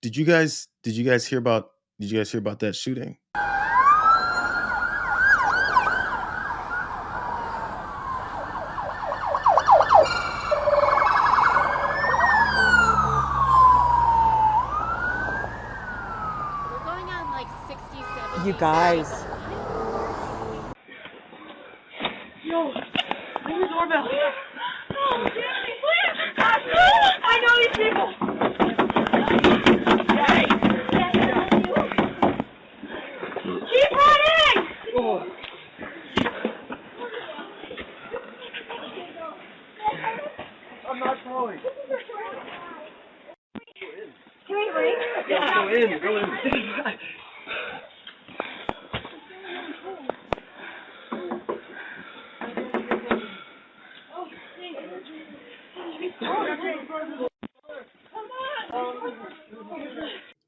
Did you guys hear about that shooting? We're going on like 67. You guys. Yo, ring the doorbell. Oh, Danny, please! I know these people! Hey! Keep running! Oh. I'm not calling. Can we ring? Yeah, go in.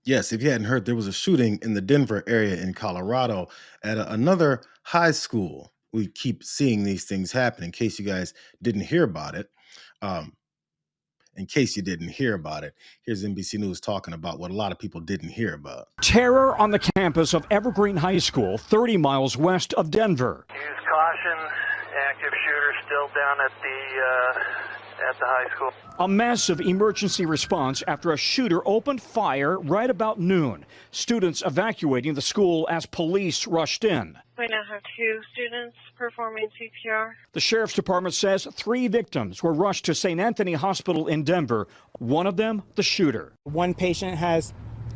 Yes, if you hadn't heard, there was a shooting in the Denver area in Colorado at another high school. We keep seeing these things happen. Um, in case you didn't hear about it, here's NBC News talking about what a lot of people didn't hear about. Terror on the campus of Evergreen High School, 30 miles west of Denver. Use caution. Active shooter still down at the high school. A massive emergency response after a shooter opened fire right about noon. Students evacuating the school as police rushed in. We now have 2 students performing CPR. The sheriff's department says 3 victims were rushed to St. Anthony Hospital in Denver. One of them, the shooter. One patient has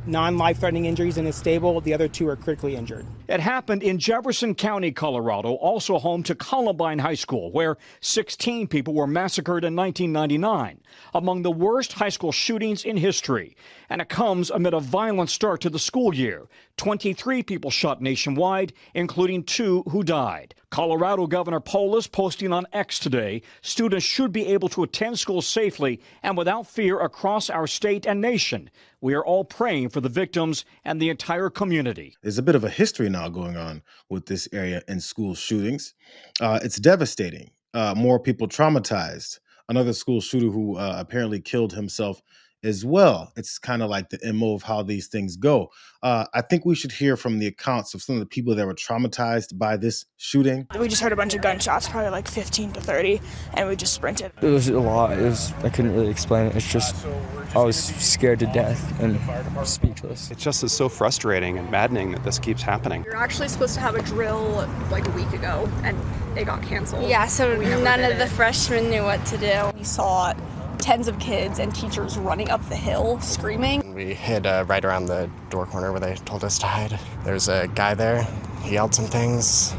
non-life-threatening injuries and is stable. The other 2 are critically injured. It happened in Jefferson County, Colorado, also home to Columbine High School, where 16 people were massacred in 1999, among the worst high school shootings in history. And it comes amid a violent start to the school year. 23 people shot nationwide, including 2 who died. Colorado Governor Polis posting on X today, students should be able to attend school safely and without fear across our state and nation. We are all praying for the victims and the entire community. There's a bit of a history now going on with this area and school shootings. It's devastating. More people traumatized. Another school shooter who apparently killed himself as well. It's kind of like the MO of how these things go. I think we should hear from the accounts of some of the people that were traumatized by this shooting. We just heard a bunch of gunshots, probably like 15 to 30, and we just sprinted. It was a lot. I couldn't really explain it. It's just, I was scared to death and speechless. It just is so frustrating and maddening that this keeps happening. We were actually supposed to have a drill like a week ago, and it got canceled. Yeah, so none of the freshmen knew what to do. We saw tens of kids and teachers running up the hill screaming. We hid right around the door corner where they told us to hide. There's a guy there. He yelled some things,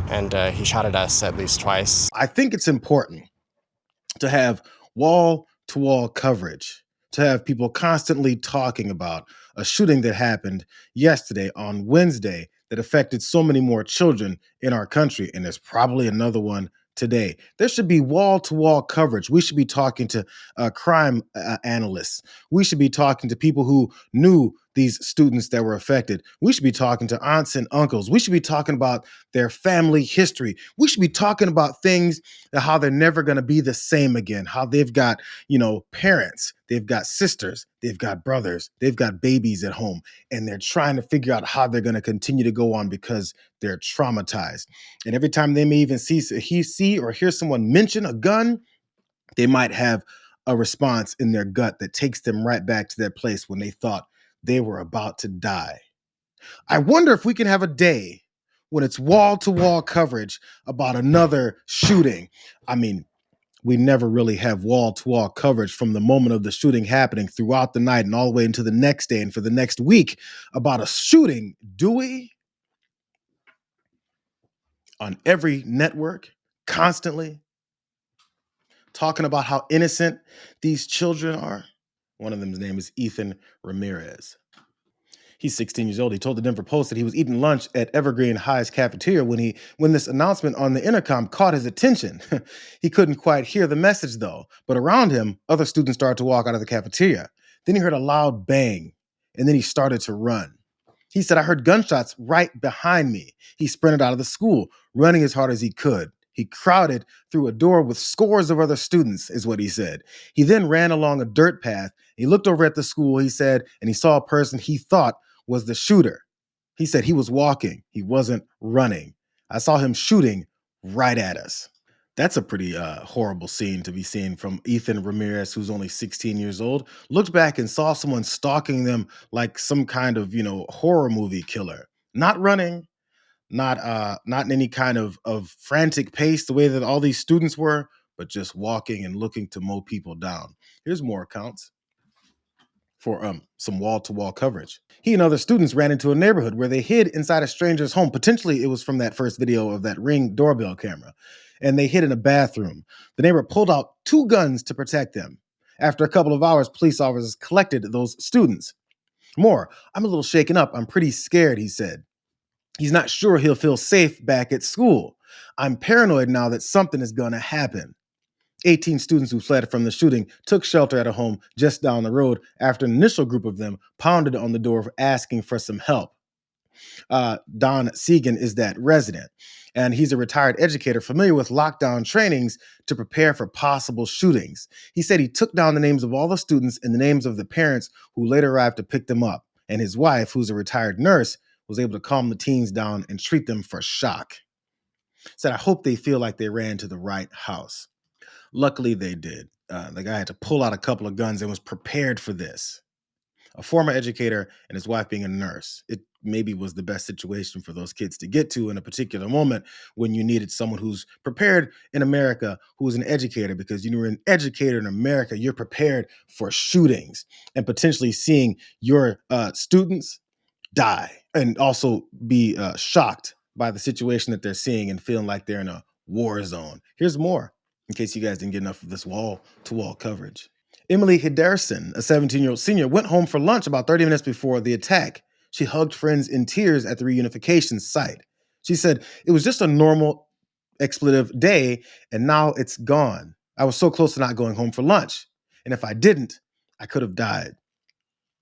and he shot at us at least twice. I think it's important to have wall-to-wall coverage, to have people constantly talking about a shooting that happened yesterday on Wednesday that affected so many more children in our country, and there's probably another one today. There should be wall-to-wall coverage. We should be talking to crime analysts. We should be talking to people who knew these students that were affected. We should be talking to aunts and uncles. We should be talking about their family history. We should be talking about things, how they're never going to be the same again, how they've got, parents, they've got sisters, they've got brothers, they've got babies at home, and they're trying to figure out how they're going to continue to go on because they're traumatized. And every time they may even see or hear someone mention a gun, they might have a response in their gut that takes them right back to that place when they thought they were about to die. I wonder if we can have a day when it's wall-to-wall coverage about another shooting. I mean, we never really have wall-to-wall coverage from the moment of the shooting happening throughout the night and all the way into the next day and for the next week about a shooting, do we? On every network, constantly, talking about how innocent these children are. One of them's name is Ethan Ramirez. He's 16 years old. He told the Denver Post that he was eating lunch at Evergreen High's cafeteria when this announcement on the intercom caught his attention. He couldn't quite hear the message though, but around him, other students started to walk out of the cafeteria. Then he heard a loud bang, and then he started to run. He said, "I heard gunshots right behind me." He sprinted out of the school, running as hard as he could. He crowded through a door with scores of other students, is what he said. He then ran along a dirt path. He looked over at the school, he said, and he saw a person he thought was the shooter. He said he was walking. He wasn't running. I saw him shooting right at us. That's a pretty horrible scene to be seen from Ethan Ramirez, who's only 16 years old. Looked back and saw someone stalking them like some kind of, horror movie killer. Not running, not in any kind of frantic pace the way that all these students were, but just walking and looking to mow people down. Here's more accounts for some wall-to-wall coverage. He and other students ran into a neighborhood where they hid inside a stranger's home. Potentially, it was from that first video of that Ring doorbell camera. And they hid in a bathroom. The neighbor pulled out 2 guns to protect them. After a couple of hours, police officers collected those students. More, I'm a little shaken up. I'm pretty scared, he said. He's not sure he'll feel safe back at school. I'm paranoid now that something is going to happen. 18 students who fled from the shooting took shelter at a home just down the road after an initial group of them pounded on the door asking for some help. Don Segan is that resident, and he's a retired educator familiar with lockdown trainings to prepare for possible shootings. He said he took down the names of all the students and the names of the parents who later arrived to pick them up, and his wife, who's a retired nurse, was able to calm the teens down and treat them for shock. Said, I hope they feel like they ran to the right house. Luckily, they did. The guy had to pull out a couple of guns and was prepared for this. A former educator and his wife being a nurse. It maybe was the best situation for those kids to get to in a particular moment when you needed someone who's prepared in America, who is an educator, because you're an educator in America, you're prepared for shootings and potentially seeing your students die and also be shocked by the situation that they're seeing and feeling like they're in a war zone. Here's more, in case you guys didn't get enough of this wall-to-wall coverage. Emily Hiderson, a 17-year-old senior, went home for lunch about 30 minutes before the attack. She hugged friends in tears at the reunification site. She said, it was just a normal expletive day, and now it's gone. I was so close to not going home for lunch. And if I didn't, I could have died.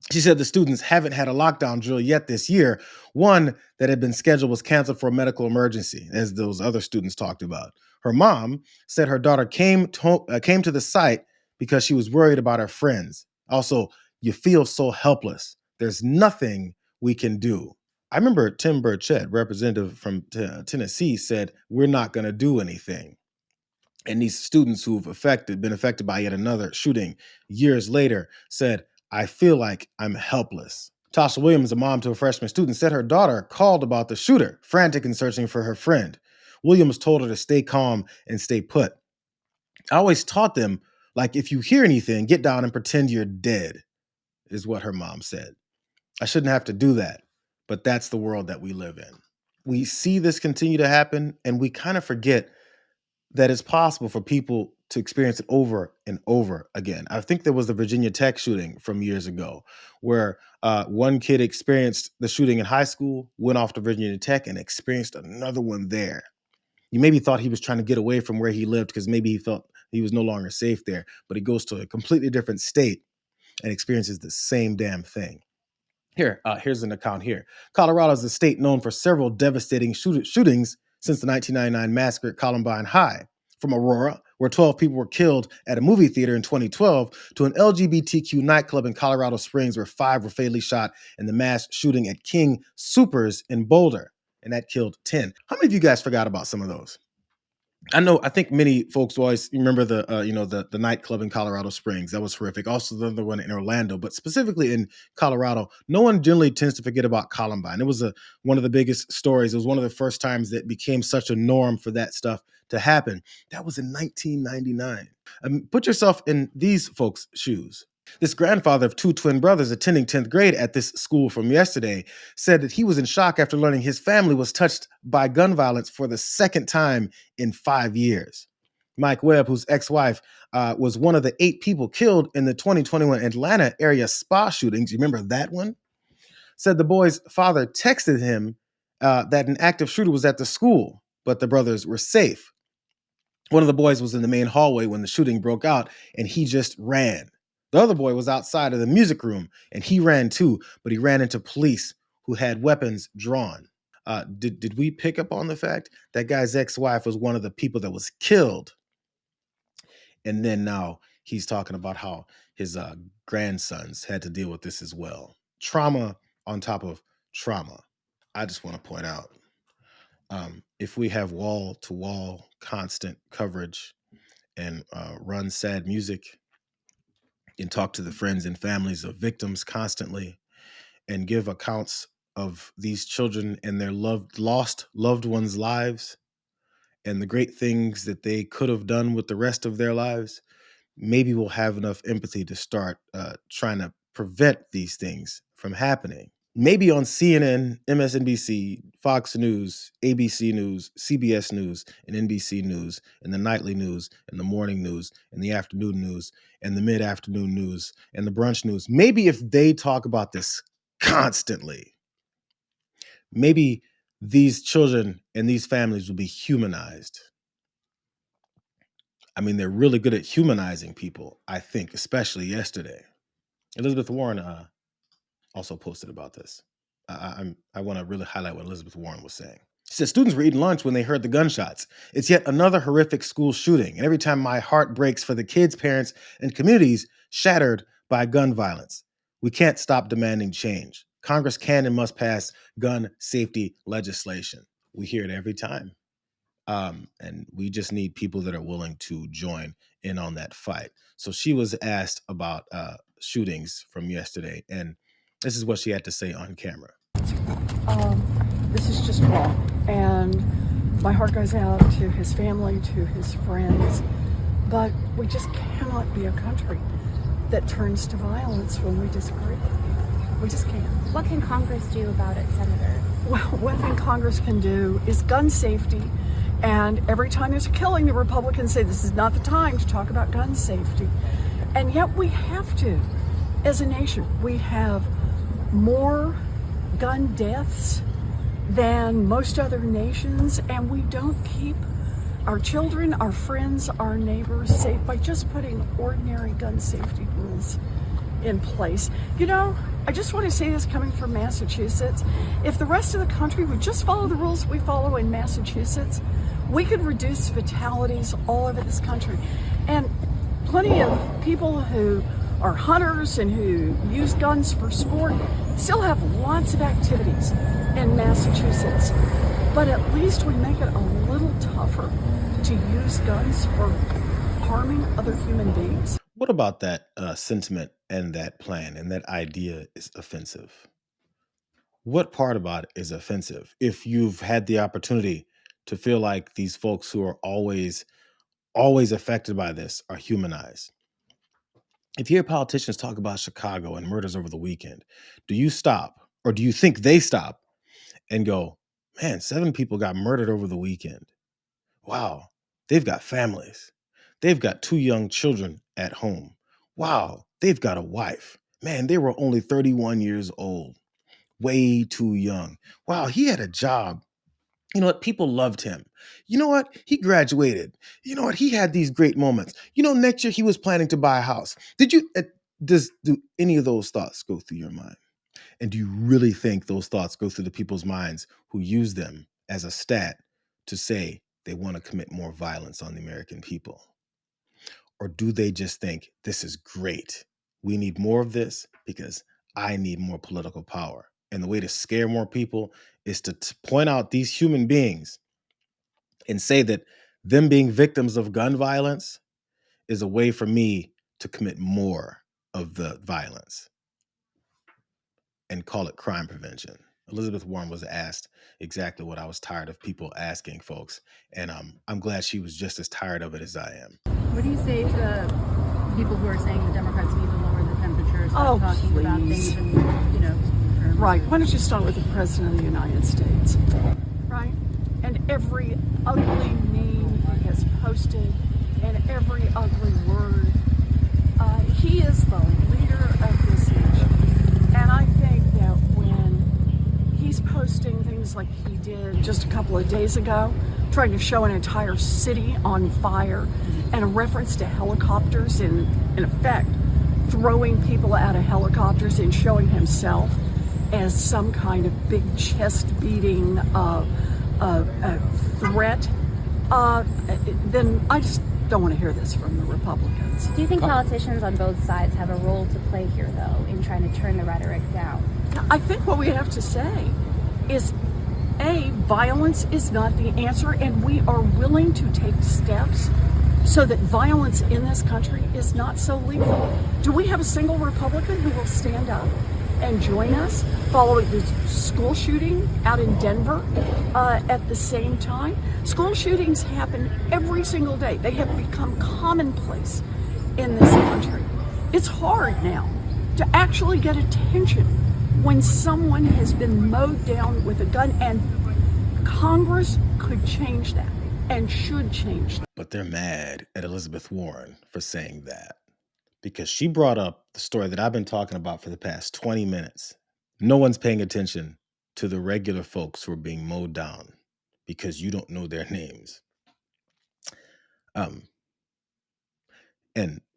She said the students haven't had a lockdown drill yet this year. One that had been scheduled was canceled for a medical emergency, as those other students talked about. Her mom said her daughter came to the site because she was worried about her friends. Also, you feel so helpless. There's nothing we can do. I remember Tim Burchett, representative from Tennessee, said, we're not going to do anything. And these students who've been affected by yet another shooting years later said, I feel like I'm helpless. Tasha Williams, a mom to a freshman student, said her daughter called about the shooter, frantic and searching for her friend. Williams told her to stay calm and stay put. I always taught them, like, if you hear anything, get down and pretend you're dead, is what her mom said. I shouldn't have to do that, but that's the world that we live in. We see this continue to happen, and we kind of forget that it's possible for people to experience it over and over again. I think there was the Virginia Tech shooting from years ago where one kid experienced the shooting in high school, went off to Virginia Tech and experienced another one there. You maybe thought he was trying to get away from where he lived because maybe he felt he was no longer safe there, but he goes to a completely different state and experiences the same damn thing. Here's an account here. Colorado is a state known for several devastating shootings since the 1999 massacre at Columbine High. From Aurora, where 12 people were killed at a movie theater in 2012, to an LGBTQ nightclub in Colorado Springs where 5 were fatally shot, and the mass shooting at King Soopers in Boulder, and that killed 10. How many of you guys forgot about some of those? I think many folks always remember the nightclub in Colorado Springs. That was horrific. Also the other one in Orlando, but specifically in Colorado, no one generally tends to forget about Columbine. It was one of the biggest stories. It was one of the first times that became such a norm for that stuff to happen. That was in 1999. Put yourself in these folks' shoes. This grandfather of 2 twin brothers attending 10th grade at this school from yesterday said that he was in shock after learning his family was touched by gun violence for the second time in 5 years. Mike Webb, whose ex-wife was one of the 8 people killed in the 2021 Atlanta area spa shootings, you remember that one? Said the boy's father texted him that an active shooter was at the school, but the brothers were safe. One of the boys was in the main hallway when the shooting broke out, and he just ran. The other boy was outside of the music room, and he ran too, but he ran into police who had weapons drawn. Did we pick up on the fact that guy's ex-wife was one of the people that was killed? And then now he's talking about how his grandsons had to deal with this as well. Trauma on top of trauma. I just want to point out, if we have wall-to-wall constant coverage and run sad music and talk to the friends and families of victims constantly and give accounts of these children and their lost loved ones' lives and the great things that they could have done with the rest of their lives, maybe we'll have enough empathy to start trying to prevent these things from happening. Maybe on CNN, MSNBC, Fox News, ABC News, CBS News, and NBC News, and the nightly news, and the morning news, and the afternoon news, and the mid-afternoon news, and the brunch news. Maybe if they talk about this constantly, maybe these children and these families will be humanized. I mean, they're really good at humanizing people, I think, especially yesterday. Elizabeth Warren also posted about this. I want to really highlight what Elizabeth Warren was saying. She said, students were eating lunch when they heard the gunshots. It's yet another horrific school shooting. And every time my heart breaks for the kids, parents, and communities shattered by gun violence. We can't stop demanding change. Congress can and must pass gun safety legislation. We hear it every time. And we just need people that are willing to join in on that fight. So she was asked about shootings from yesterday, and this is what she had to say on camera. This is just wrong, and my heart goes out to his family, to his friends, but we just cannot be a country that turns to violence when we disagree. We just can't. What can Congress do about it, Senator? Well, one thing Congress can do is gun safety, and every time there's a killing, the Republicans say this is not the time to talk about gun safety, and yet we have to. As a nation, we have more gun deaths than most other nations, and we don't keep our children, our friends, our neighbors safe by just putting ordinary gun safety rules in place. You know, I just want to say this coming from Massachusetts. If the rest of the country would just follow the rules we follow in Massachusetts, we could reduce fatalities all over this country. And plenty of people who are hunters and who use guns for sport still have lots of activities in Massachusetts. But at least we make it a little tougher to use guns for harming other human beings. What about that sentiment and that plan and that idea is offensive? What part about it is offensive? If you've had the opportunity to feel like these folks who are always affected by this are humanized. If you hear politicians talk about Chicago and murders over the weekend, do you stop, or do you think they stop and go, man, 7 people got murdered over the weekend. Wow, they've got families. They've got 2 young children at home. Wow, they've got a wife. Man, they were only 31 years old. Way too young. Wow, he had a job. You know what? People loved him. You know what? He graduated. You know what? He had these great moments. You know, next year he was planning to buy a house. Do any of those thoughts go through your mind? And do you really think those thoughts go through the people's minds who use them as a stat to say they want to commit more violence on the American people? Or do they just think this is great? We need more of this because I need more political power. And the way to scare more people is to point out these human beings and say that them being victims of gun violence is a way for me to commit more of the violence and call it crime prevention. Elizabeth Warren was asked exactly what I was tired of people asking folks. And I'm glad she was just as tired of it as I am. What do you say to people who are saying the Democrats need to lower the temperature, stop talking please. about things and, you know, right. Why don't you start with the President of the United States? Right? And every ugly meme he has posted and every ugly word. He is the leader of this nation. And I think that when he's posting things like he did just a couple of days ago, trying to show an entire city on fire and a reference to helicopters in effect, throwing people out of helicopters and showing himself as some kind of big chest-beating threat, then I just don't want to hear this from the Republicans. Do you think politicians on both sides have a role to play here, though, in trying to turn the rhetoric down? I think what we have to say is, A, violence is not the answer, and we are willing to take steps so that violence in this country is not so lethal. Do we have a single Republican who will stand up and join us following the school shooting out in Denver at the same time? School shootings happen every single day. They have become commonplace in this country. It's hard now to actually get attention when someone has been mowed down with a gun, and Congress could change that and should change that. But they're mad at Elizabeth Warren for saying that, because she brought up the story that I've been talking about for the past 20 minutes. No one's paying attention to the regular folks who are being mowed down because you don't know their names. And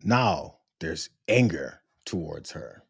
now there's anger towards her.